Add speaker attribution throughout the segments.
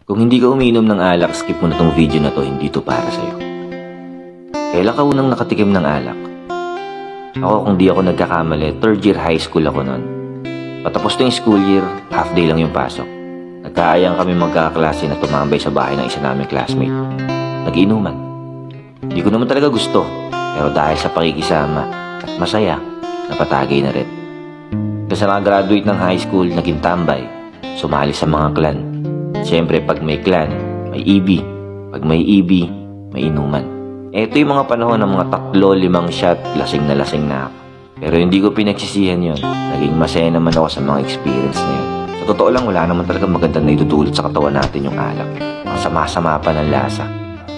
Speaker 1: Kung hindi ka umiinom ng alak, skip mo na tong video na to, hindi to para sa'yo. Kailan ka unang nakatikim ng alak? Ako, kung di ako nagkakamali, 3rd year high school ako noon. Patapos na yung school year, half day lang yung pasok. Nagkaayang kami magkakaklase na tumambay sa bahay ng isa naming classmate. Nag-inuman. Hindi ko naman talaga gusto, pero dahil sa pakikisama at masaya, napatagay na rin. Kasi nakagraduate ng high school, naging tambay, sumali sa mga clan. Siyempre, pag may clan, may EB. Pag may EB, may inuman. Ito yung mga panahon ng mga 3-5 shot, lasing na ako. Pero hindi ko pinagsisihan yun. Naging masaya naman ako sa mga experience na yun. Sa totoo lang, wala naman talaga magandang naitutulot sa katawan natin yung alak. Ang sama-sama pa ng lasa.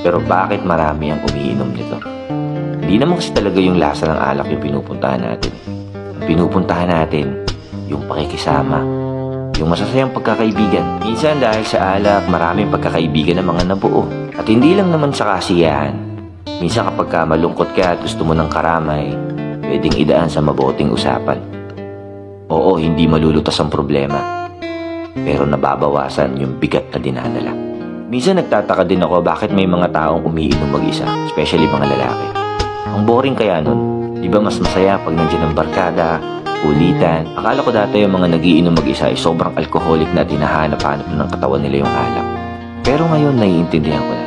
Speaker 1: Pero bakit marami ang umiinom nito? Hindi naman kasi talaga yung lasa ng alak yung pinupuntahan natin. Ang pinupuntahan natin, yung pakikisama, yung masasayang pagkakaibigan. Minsan dahil sa alak, maraming pagkakaibigan ng mga nabuo. At hindi lang naman sa kasiyahan. Minsan kapag ka malungkot ka at gusto mo ng karamay, pwedeng idaan sa mabuting usapan. Oo, hindi malulutas ang problema, pero nababawasan yung bigat na dinadala. Minsan nagtataka din ako bakit may mga taong umiinom mag-isa, especially mga lalaki. Ang boring kaya nun, di ba mas masaya pag nandiyan ang barkada, kulitan. Akala ko dati yung mga nagiinom mag-isa ay sobrang alcoholic na dinahanap-hanap ng katawan nila yung alak. Pero ngayon naiintindihan ko na.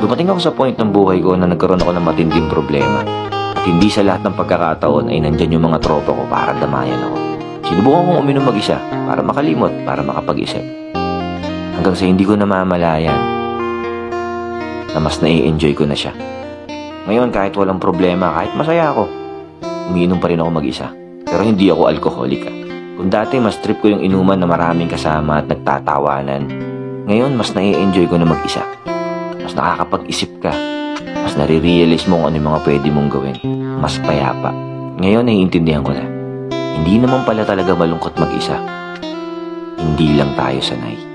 Speaker 1: Dumating ako sa point ng buhay ko na nagkaroon ako ng matinding problema. At hindi sa lahat ng pagkakataon ay nandyan yung mga tropa ko para damayan ako. Sinubukan kong uminom mag-isa para makalimot, para makapag-isip. Hanggang sa hindi ko namamalayan na mas nai-enjoy ko na siya. Ngayon kahit walang problema, kahit masaya ako, umiinom pa rin ako mag-isa. Pero hindi ako alcoholic. Kung dati mas trip ko yung inuman na maraming kasama at nagtatawanan, ngayon mas nai-enjoy ko na mag-isa. Mas nakakapag-isip ka. Mas nare-realize mo kung ano yung mga pwede mong gawin. Mas payapa. Ngayon, naiintindihan ko na. Hindi naman pala talaga malungkot mag-isa. Hindi lang tayo sanay.